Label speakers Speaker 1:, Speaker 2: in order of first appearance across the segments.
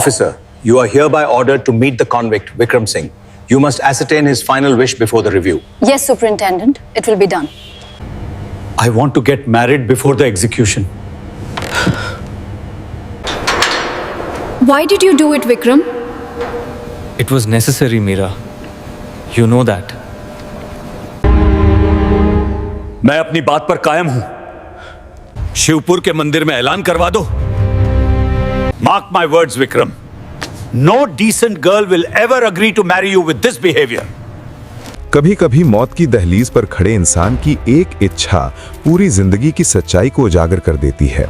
Speaker 1: Officer, you are hereby ordered to meet the convict, Vikram Singh. You must ascertain his final wish before the review.
Speaker 2: Yes, Superintendent. It will be done.
Speaker 3: I want to get married before the execution.
Speaker 2: Why did you do it, Vikram?
Speaker 4: It was necessary, Meera. You know that.
Speaker 3: मैं अपनी बात पर कायम हूं। शिवपुर के मंदिर में ऐलान करवा दो। Mark my words, Vikram. No decent girl will ever agree to marry you with this behavior.
Speaker 5: कभी कभी मौत की दहलीज पर खड़े इंसान की एक इच्छा पूरी जिंदगी की सच्चाई को उजागर कर देती है।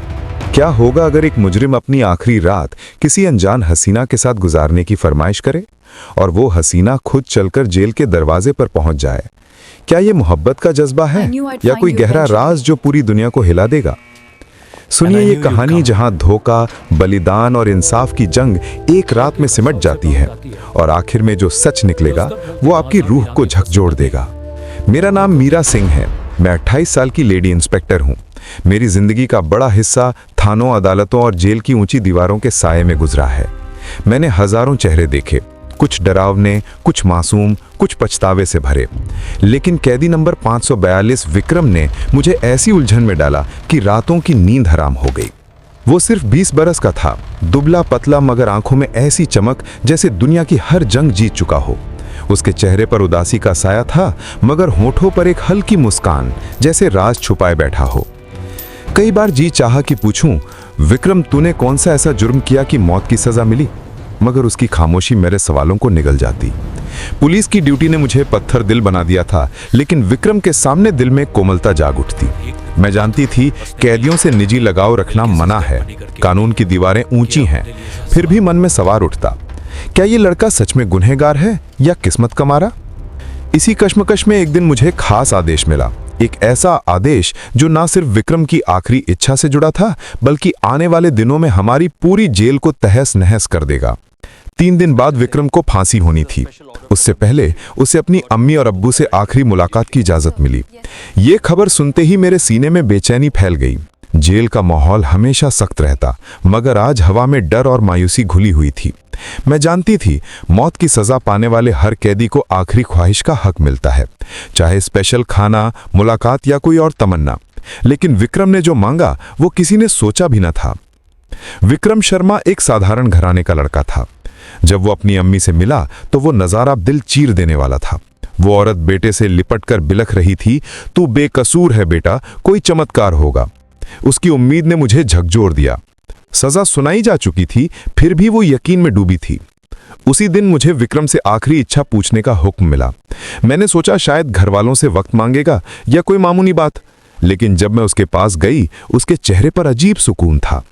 Speaker 5: क्या होगा अगर एक मुजरिम अपनी आखिरी रात किसी अनजान हसीना के साथ गुजारने की फरमाइश करे और वो हसीना खुद चलकर जेल के दरवाजे पर पहुंच जाए? क्या ये मोहब्बत का जज्बा है या कोई गहरा राज जो पूरी दुनिया को हिला देगा? सुनिए ये कहानी जहां धोखा, बलिदान और इंसाफ की जंग एक रात में सिमट जाती है और आखिर में जो सच निकलेगा वो आपकी रूह को झकझोर देगा। मेरा नाम मीरा सिंह है। मैं 28 साल की लेडी इंस्पेक्टर हूं। मेरी जिंदगी का बड़ा हिस्सा थानों, अदालतों और जेल की ऊंची दीवारों के साये में गुजरा है। मैंने हजारों चेहरे देखे, कुछ डरावने, कुछ मासूम, कुछ पछतावे से भरे। लेकिन कैदी नंबर 542 विक्रम ने मुझे ऐसी उलझन में डाला कि रातों की नींद हराम हो गई। वो सिर्फ 20 बरस का था, दुबला पतला, मगर आंखों में ऐसी चमक जैसे दुनिया की हर जंग जीत चुका हो। उसके चेहरे पर उदासी का साया था, मगर होठों पर एक हल्की मुस्कान जैसे राज छुपाए बैठा हो। कई बार जी चाहा कि पूछूं, विक्रम तूने कौन सा ऐसा जुर्म किया कि मौत की सजा मिली? मगर उसकी खामोशी मेरे सवालों को निगल जाती। पुलिस की ड्यूटी ने मुझे पत्थर दिल बना दिया था, लेकिन विक्रम के सामने दिल में कोमलता जाग उठती। मैं जानती थी कैदियों से निजी लगाव रखना मना है, कानून की दीवारें ऊंची हैं, फिर भी मन में सवाल उठता, क्या ये लड़का सच में गुनहगार है या किस्मत का मारा? इसी कश्मकश में एक दिन मुझे खास आदेश मिला, एक ऐसा आदेश जो ना सिर्फ विक्रम की आखिरी इच्छा से जुड़ा था, बल्कि आने वाले दिनों में हमारी पूरी जेल को तहस नहस कर देगा। 3 दिन बाद विक्रम को फांसी होनी थी। उससे पहले उसे अपनी अम्मी और अब्बू से आखिरी मुलाकात की इजाजत मिली। ये खबर सुनते ही मेरे सीने में बेचैनी फैल गई। जेल का माहौल हमेशा सख्त रहता, मगर आज हवा में डर और मायूसी घुली हुई थी। मैं जानती थी मौत की सजा पाने वाले हर कैदी को आखिरी ख्वाहिश का हक मिलता है, चाहे स्पेशल खाना, मुलाकात या कोई और तमन्ना। लेकिन विक्रम ने जो मांगा वो किसी ने सोचा भी न था। विक्रम शर्मा एक साधारण घराने का लड़का था। जब वो अपनी अम्मी से मिला तो वो नजारा दिल चीर देने वाला था। वो औरत बेटे से लिपटकर बिलख रही थी, तू बेकसूर है बेटा, कोई चमत्कार होगा। उसकी उम्मीद ने मुझे झकझोर दिया। सजा सुनाई जा चुकी थी, फिर भी वो यकीन में डूबी थी। उसी दिन मुझे विक्रम से आखिरी इच्छा पूछने का हुक्म मिला। मैंने सोचा शायद घर वालों से वक्त मांगेगा या कोई मामूली बात, लेकिन जब मैं उसके पास गई, उसके चेहरे पर अजीब सुकून था।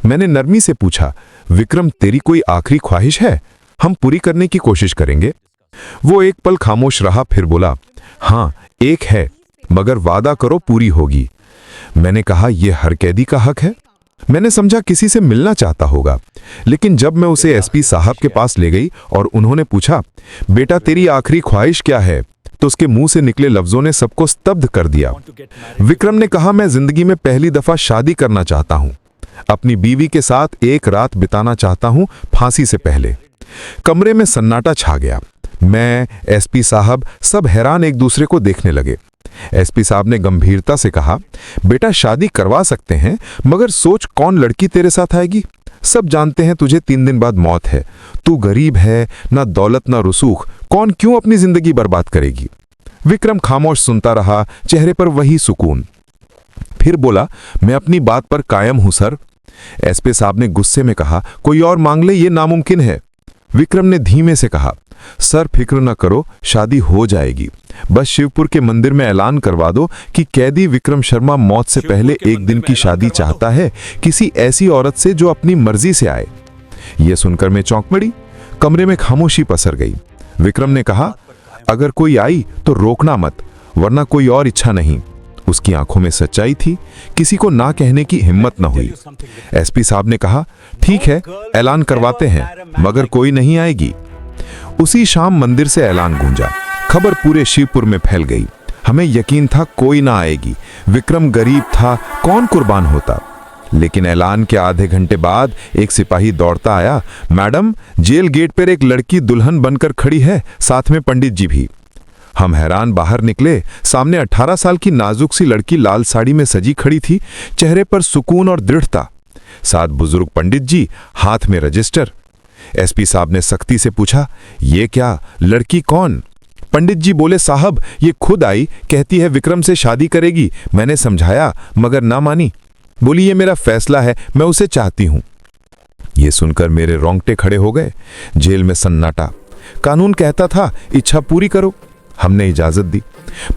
Speaker 5: मैंने नरमी से पूछा, विक्रम तेरी कोई आखिरी ख्वाहिश है? हम पूरी करने की कोशिश करेंगे। वो एक पल खामोश रहा, फिर बोला, हाँ एक है, मगर वादा करो पूरी होगी। मैंने कहा, यह हर कैदी का हक है। मैंने समझा किसी से मिलना चाहता होगा, लेकिन जब मैं उसे एसपी साहब के पास ले गई और उन्होंने पूछा, बेटा तेरी आखिरी ख्वाहिश क्या है, तो उसके मुंह से निकले लफ्जों ने सबको स्तब्ध कर दिया। विक्रम ने कहा, मैं जिंदगी में पहली दफा शादी करना चाहता हूं, अपनी बीवी के साथ एक रात बिताना चाहता हूं फांसी से पहले। कमरे में सन्नाटा छा गया। मैं, एसपी साहब, सब हैरान एक दूसरे को देखने लगे। एसपी साहब ने गंभीरता से कहा, बेटा शादी करवा सकते हैं, मगर सोच कौन लड़की तेरे साथ आएगी? सब जानते हैं तुझे 3 दिन बाद मौत है। तू गरीब है, ना दौलत ना रसूख, कौन क्यों अपनी जिंदगी बर्बाद करेगी? विक्रम खामोश सुनता रहा, चेहरे पर वही सुकून। फिर बोला, मैं अपनी बात पर कायम हूं सर। एसपी साहब ने गुस्से में कहा, कोई और मांग ले, ये नामुमकिन है। विक्रम ने धीमे से कहा, सर फिक्र न करो, शादी हो जाएगी। बस शिवपुर के मंदिर में ऐलान करवा दो कि कैदी विक्रम शर्मा मौत से पहले एक दिन की शादी चाहता है, किसी ऐसी औरत से जो अपनी मर्जी से आए। यह सुनकर मैं चौंक पड़ी। कमरे में खामोशी पसर गई। विक्रम ने कहा, अगर कोई आई तो रोकना मत, वरना कोई और इच्छा नहीं। उसकी आंखों में सच्चाई थी, किसी को ना कहने की हिम्मत न हुई। एसपी साहब ने कहा, ठीक है ऐलान करवाते हैं, मगर कोई नहीं आएगी। उसी शाम मंदिर से ऐलान गूंजा। खबर पूरे शिवपुर में फैल गई। हमें यकीन था कोई ना आएगी। विक्रम गरीब था, कौन कुर्बान होता? लेकिन ऐलान के आधे घंटे बाद एक सिपाही दौड़ता आया, मैडम, जेल गेट पर एक लड़की दुल्हन बनकर खड़ी है, साथ में पंडित जी भी। हम हैरान बाहर निकले। सामने 18 साल की नाजुक सी लड़की लाल साड़ी में सजी खड़ी थी, चेहरे पर सुकून और दृढ़ता। साथ बुजुर्ग पंडित जी, हाथ में रजिस्टर। एसपी साहब ने सख्ती से पूछा, ये क्या, लड़की कौन? पंडित जी बोले, साहब, ये खुद आई, कहती है विक्रम से शादी करेगी। मैंने समझाया मगर ना मानी। बोली, ये मेरा फैसला है, मैं उसे चाहती हूं। ये सुनकर मेरे रोंगटे खड़े हो गए। जेल में सन्नाटा। कानून कहता था इच्छा पूरी करो। हमने इजाजत दी।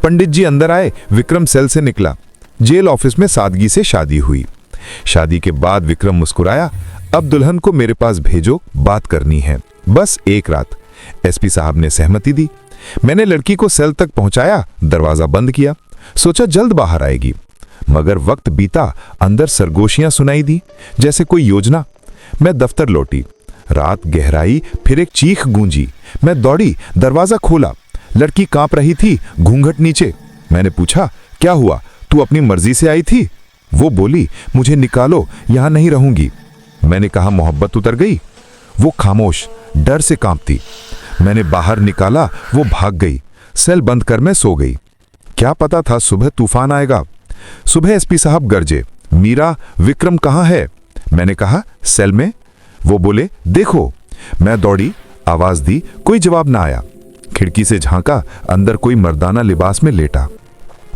Speaker 5: पंडित जी अंदर आए। विक्रम सेल से निकला। जेल ऑफिस में सादगी से शादी हुई। शादी के बाद विक्रम मुस्कुराया, अब दुल्हन को मेरे पास भेजो, बात करनी है, बस एक रात। एसपी साहब ने सहमति दी। मैंने लड़की को सेल तक पहुंचाया, दरवाजा बंद किया। सोचा जल्द बाहर आएगी, मगर वक्त बीता, अंदर सरगोशियां सुनाई दी, जैसे कोई योजना। मैं दफ्तर लौटी। रात गहराई, फिर एक चीख गूंजी। मैं दौड़ी, दरवाजा खोला। लड़की कांप रही थी, घूंघट नीचे। मैंने पूछा, क्या हुआ, तू अपनी मर्जी से आई थी? वो बोली, मुझे निकालो, यहां नहीं रहूंगी। मैंने कहा, मोहब्बत उतर गई? वो खामोश, डर से कांपती। मैंने बाहर निकाला, वो भाग गई। सेल बंद कर मैं सो गई। क्या पता था सुबह तूफान आएगा। सुबह एसपी साहब गरजे, मीरा, विक्रम कहाँ है? मैंने कहा, सेल में। वो बोले, देखो। मैं दौड़ी, आवाज दी, कोई जवाब ना आया। खिड़की से झांका, अंदर कोई मर्दाना लिबास में लेटा।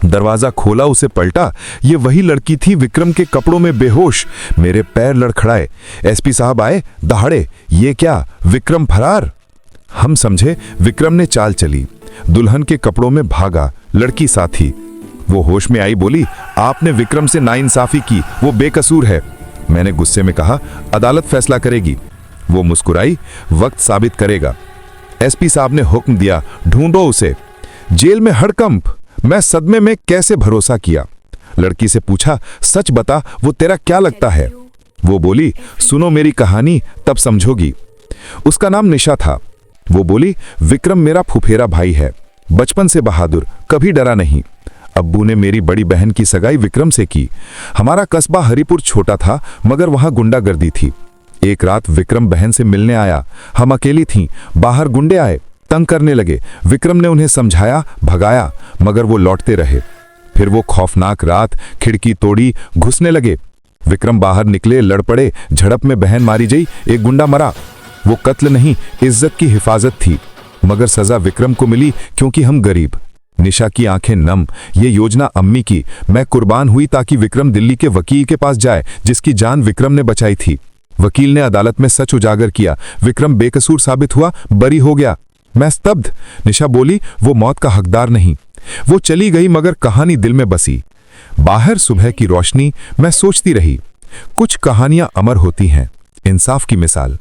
Speaker 5: दरवाजा खोला, उसे पलटा। ये वही लड़की थी, विक्रम के कपड़ों में बेहोश। मेरे पैर लड़खड़ाए। एसपी साहब आए, दहाड़े, ये क्या, विक्रम फरार? हम समझे विक्रम ने चाल चली, दुल्हन के कपड़ों में भागा, लड़की साथी। वो होश में आई, बोली, आपने विक्रम से नाइंसाफी की, वो बेकसूर है। मैंने गुस्से में कहा, अदालत फैसला करेगी। वो मुस्कुराई, वक्त साबित करेगा। एसपी साहब ने हुक्म दिया, ढूंढो उसे। जेल में हड़कंप। मैं सदमे में कैसे भरोसा किया। लड़की से पूछा, सच बता, वो तेरा क्या लगता है? वो बोली, सुनो मेरी कहानी, तब समझोगी। उसका नाम निशा था। वो बोली, विक्रम मेरा फुफेरा भाई है, बचपन से बहादुर, कभी डरा नहीं। अब्बू ने मेरी बड़ी बहन की सगाई विक्रम से की। हमारा कस्बा हरिपुर छोटा था, मगर वहां गुंडागर्दी थी। एक रात विक्रम बहन से मिलने आया। हम अकेली थीं। बाहर गुंडे आए, तंग करने लगे। विक्रम ने उन्हें समझाया, भगाया, मगर वो लौटते रहे। फिर वो खौफनाक रात, खिड़की तोड़ी, घुसने लगे। विक्रम बाहर निकले, लड़ पड़े। झड़प में बहन मारी गई, एक गुंडा मरा। वो कत्ल नहीं, इज्जत की हिफाजत थी, मगर सजा विक्रम को मिली क्योंकि हम गरीब। निशा की आंखें नम। ये योजना अम्मी की। मैं कुर्बान हुई ताकि विक्रम दिल्ली के वकील के पास जाए, जिसकी जान विक्रम ने बचाई थी। वकील ने अदालत में सच उजागर किया। विक्रम बेकसूर साबित हुआ, बरी हो गया। मैं स्तब्ध। निशा बोली, वो मौत का हकदार नहीं। वो चली गई, मगर कहानी दिल में बसी। बाहर सुबह की रोशनी। मैं सोचती रही, कुछ कहानियां अमर होती हैं। इंसाफ की मिसाल।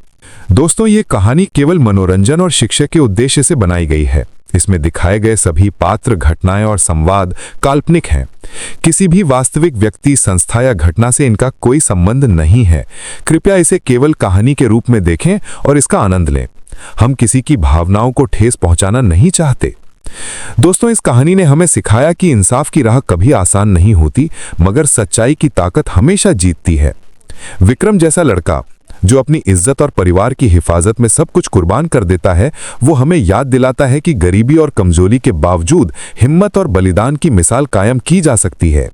Speaker 5: दोस्तों, ये कहानी केवल मनोरंजन और शिक्षा के उद्देश्य से बनाई गई है। इसमें दिखाए गए सभी पात्र, घटनाएं और संवाद काल्पनिक हैं। किसी भी वास्तविक व्यक्ति, संस्था या घटना से इनका कोई संबंध नहीं है। कृपया इसे केवल कहानी के रूप में देखें और इसका आनंद लें। हम किसी की भावनाओं को ठेस पहुंचाना नहीं चाहते। दोस्तों, इस कहानी ने हमें सिखाया कि इंसाफ की राह कभी आसान नहीं होती, मगर सच्चाई की ताकत हमेशा जीतती है। विक्रम जैसा लड़का जो अपनी इज्जत और परिवार की हिफाजत में सब कुछ कुर्बान कर देता है, वो हमें याद दिलाता है कि गरीबी और कमजोरी के बावजूद हिम्मत और बलिदान की मिसाल कायम की जा सकती है।